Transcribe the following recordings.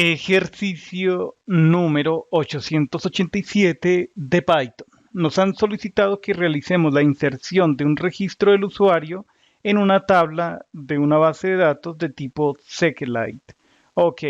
Ejercicio número 887 de Python. Nos han solicitado que realicemos la inserción de un registro del usuario en una tabla de una base de datos de tipo SQLite. Ok,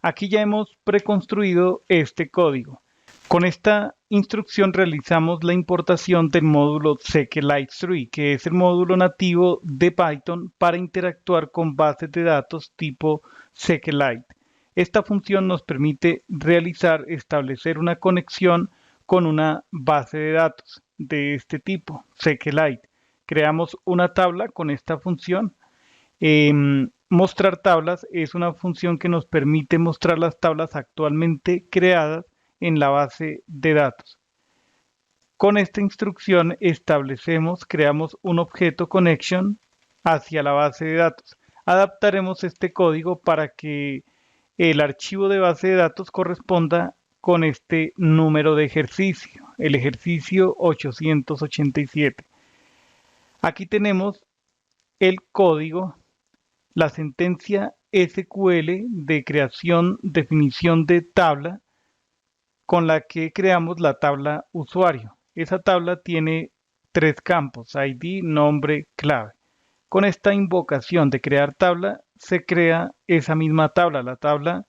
aquí ya hemos preconstruido este código. Con esta instrucción realizamos la importación del módulo SQLite3, que es el módulo nativo de Python para interactuar con bases de datos tipo SQLite. Esta función nos permite establecer una conexión con una base de datos de este tipo, SQLite. Creamos una tabla con esta función. Mostrar tablas es una función que nos permite mostrar las tablas actualmente creadas en la base de datos. Con esta instrucción creamos un objeto connection hacia la base de datos. Adaptaremos este código para que el archivo de base de datos corresponda con este número de ejercicio, el ejercicio 887. Aquí tenemos el código, la sentencia SQL de definición de tabla con la que creamos la tabla usuario. Esa tabla tiene tres campos, ID, nombre, clave. Con esta invocación de crear tabla, se crea esa misma tabla, la tabla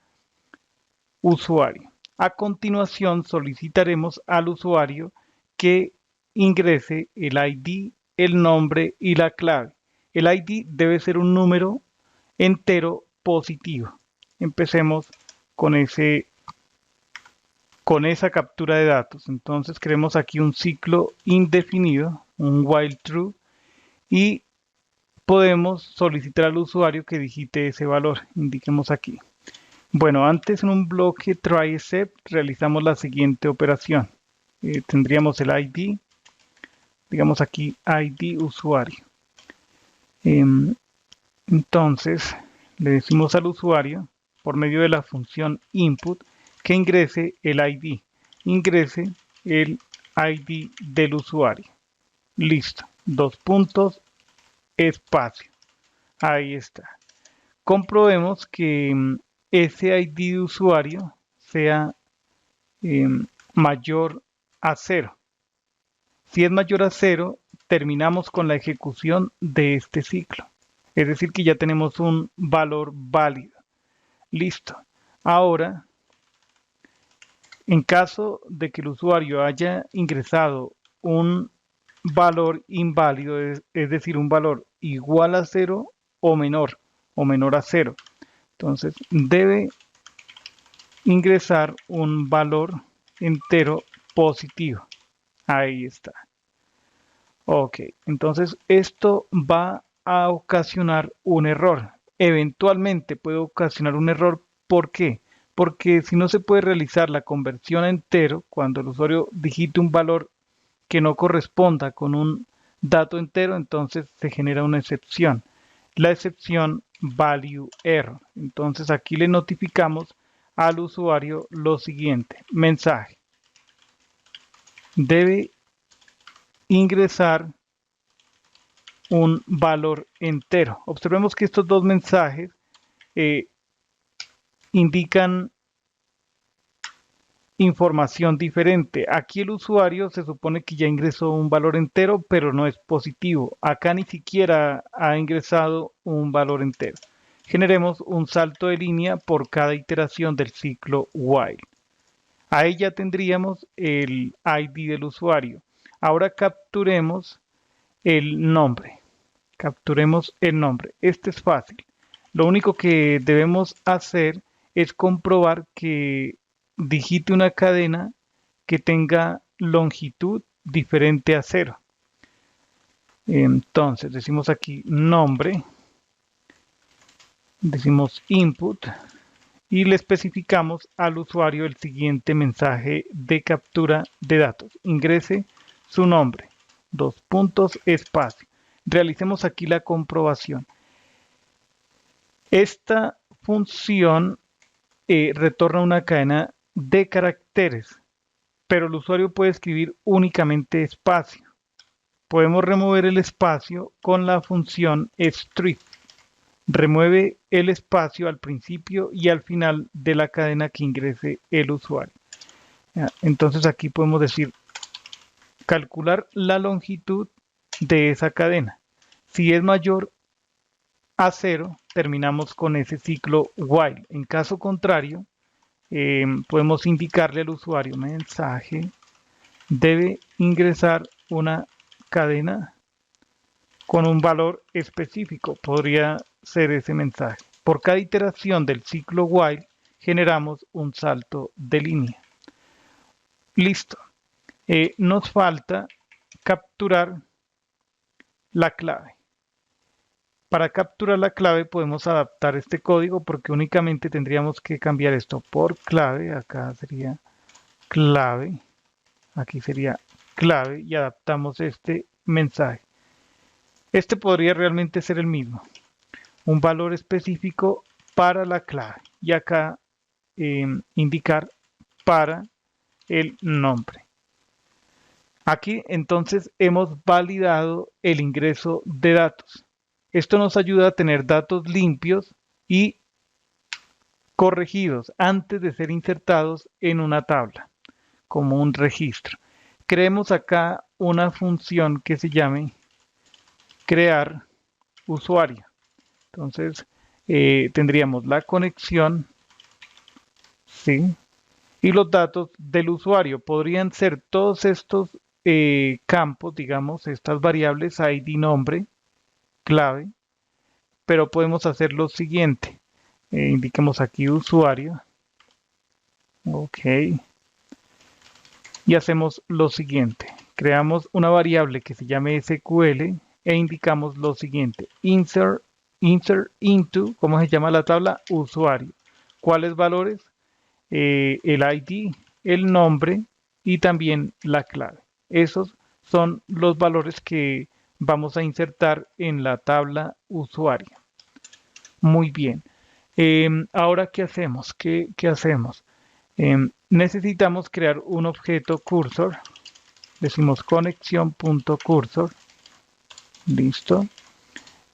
usuario. A continuación, solicitaremos al usuario que ingrese el ID, el nombre y la clave. El ID debe ser un número entero positivo. Empecemos con esa captura de datos. Entonces creemos aquí un ciclo indefinido, un while true, y podemos solicitar al usuario que digite ese valor. Indiquemos aquí. Bueno, antes en un bloque try except realizamos la siguiente operación. Tendríamos el ID, digamos aquí ID usuario. Entonces le decimos al usuario por medio de la función input que ingrese el ID. Ingrese el ID del usuario. Listo. Dos puntos, espacio. Ahí está. Comprobemos que ese ID de usuario sea mayor a 0. Si es mayor a 0, terminamos con la ejecución de este ciclo. Es decir, que ya tenemos un valor válido. Listo. Ahora, en caso de que el usuario haya ingresado un valor inválido, es decir, un valor igual a 0 o menor a 0, entonces debe ingresar un valor entero positivo. Ahí está. Ok, entonces esto va a ocasionar un error. Eventualmente puede ocasionar un error. ¿Por qué? Porque si no se puede realizar la conversión a entero, cuando el usuario digite un valor que no corresponda con un dato entero, entonces se genera una excepción. La excepción value error. Entonces aquí le notificamos al usuario lo siguiente. Mensaje. Debe ingresar un valor entero. Observemos que estos dos mensajes indican información diferente. Aquí el usuario se supone que ya ingresó un valor entero, pero no es positivo. Acá ni siquiera ha ingresado un valor entero. Generemos un salto de línea por cada iteración del ciclo while. Ahí ya tendríamos el ID del usuario. Ahora capturemos el nombre. Capturemos el nombre. Este es fácil. Lo único que debemos hacer es comprobar que digite una cadena que tenga longitud diferente a 0. Entonces decimos aquí nombre, decimos input y le especificamos al usuario el siguiente mensaje de captura de datos. Ingrese su nombre, dos puntos, espacio. Realicemos aquí la comprobación. Esta función retorna una cadena de caracteres, pero el usuario puede escribir únicamente espacio. Podemos remover el espacio con la función strip. Remueve el espacio al principio y al final de la cadena que ingrese el usuario. Entonces aquí podemos decir calcular la longitud de esa cadena. Si es mayor a 0, terminamos con ese ciclo while. En caso contrario, podemos indicarle al usuario mensaje debe ingresar una cadena con un valor específico. Podría ser ese mensaje. Por cada iteración del ciclo while generamos un salto de línea. Listo. Nos falta capturar la clave. Para capturar la clave podemos adaptar este código porque únicamente tendríamos que cambiar esto por clave. Acá sería clave. Aquí sería clave y adaptamos este mensaje. Este podría realmente ser el mismo. Un valor específico para la clave. Y acá indicar para el nombre. Aquí entonces hemos validado el ingreso de datos. Esto nos ayuda a tener datos limpios y corregidos antes de ser insertados en una tabla, como un registro. Creemos acá una función que se llame crear usuario. Entonces tendríamos la conexión, ¿sí? Y los datos del usuario. Podrían ser todos estos campos, digamos, estas variables, ID, nombre, clave, pero podemos hacer lo siguiente. Indiquemos aquí usuario. Ok. Y hacemos lo siguiente. Creamos una variable que se llame SQL e indicamos lo siguiente. Insert into, ¿cómo se llama la tabla? Usuario. ¿Cuáles valores? El ID, el nombre y también la clave. Esos son los valores que vamos a insertar en la tabla usuario. Muy bien. Ahora, ¿qué hacemos? ¿Qué hacemos? Necesitamos crear un objeto cursor. Decimos conexión.cursor. Listo.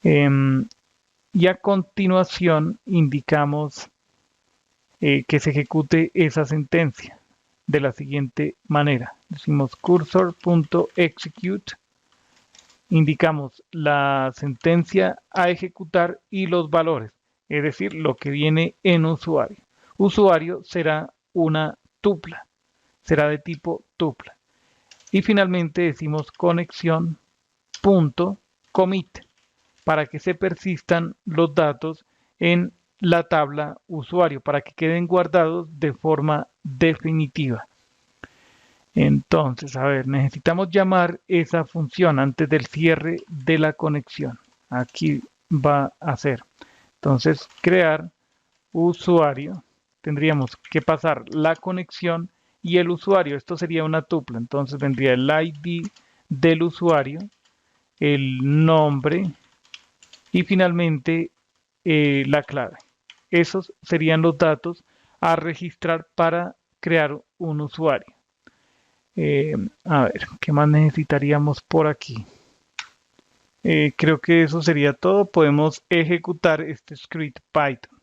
Y a continuación indicamos que se ejecute esa sentencia de la siguiente manera. Decimos cursor.execute. Indicamos la sentencia a ejecutar y los valores, es decir, lo que viene en usuario. Usuario será una tupla, será de tipo tupla. Y finalmente decimos conexión.commit para que se persistan los datos en la tabla usuario, para que queden guardados de forma definitiva. Entonces, a ver, necesitamos llamar esa función antes del cierre de la conexión. Aquí va a ser. Entonces, crear usuario. Tendríamos que pasar la conexión y el usuario. Esto sería una tupla. Entonces, vendría el ID del usuario, el nombre y finalmente la clave. Esos serían los datos a registrar para crear un usuario. A ver, ¿qué más necesitaríamos por aquí? Creo que eso sería todo. Podemos ejecutar este script Python.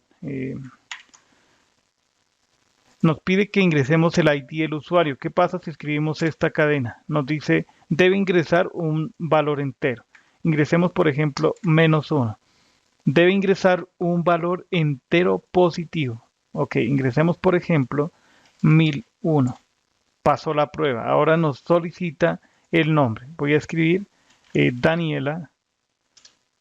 Nos pide que ingresemos el ID del usuario. ¿Qué pasa si escribimos esta cadena? Nos dice, debe ingresar un valor entero. Ingresemos, por ejemplo, -1. Debe ingresar un valor entero positivo. Ok, ingresemos, por ejemplo, 1001. Pasó la prueba. Ahora nos solicita el nombre. Voy a escribir Daniela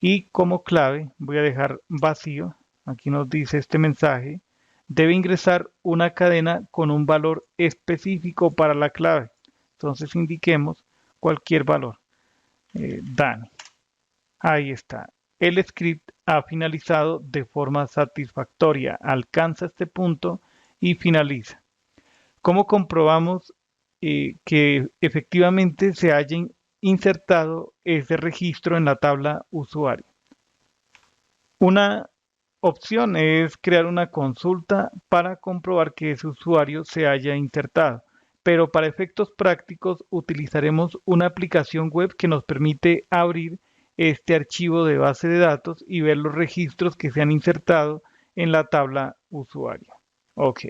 y como clave voy a dejar vacío. Aquí nos dice este mensaje. Debe ingresar una cadena con un valor específico para la clave. Entonces indiquemos cualquier valor. Dani. Ahí está. El script ha finalizado de forma satisfactoria. Alcanza este punto y finaliza. ¿Cómo comprobamos que efectivamente se haya insertado ese registro en la tabla usuario? Una opción es crear una consulta para comprobar que ese usuario se haya insertado, pero para efectos prácticos utilizaremos una aplicación web que nos permite abrir este archivo de base de datos y ver los registros que se han insertado en la tabla usuario. Ok.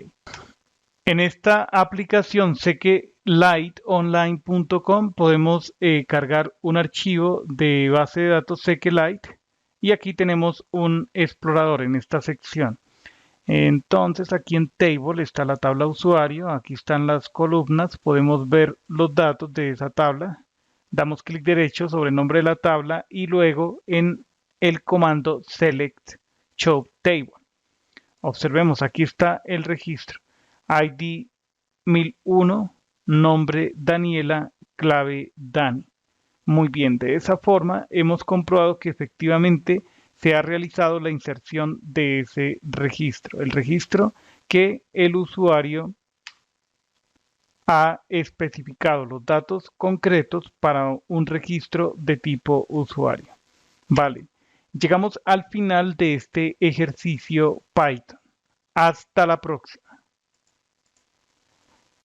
En esta aplicación SQLiteOnline.com podemos cargar un archivo de base de datos SQLite y aquí tenemos un explorador en esta sección. Entonces aquí en Table está la tabla usuario, aquí están las columnas, podemos ver los datos de esa tabla. Damos clic derecho sobre el nombre de la tabla y luego en el comando Select Show Table. Observemos, aquí está el registro. ID 1001, nombre Daniela, clave Dani. Muy bien, de esa forma hemos comprobado que efectivamente se ha realizado la inserción de ese registro, el registro que el usuario ha especificado los datos concretos para un registro de tipo usuario. Vale, llegamos al final de este ejercicio Python. Hasta la próxima.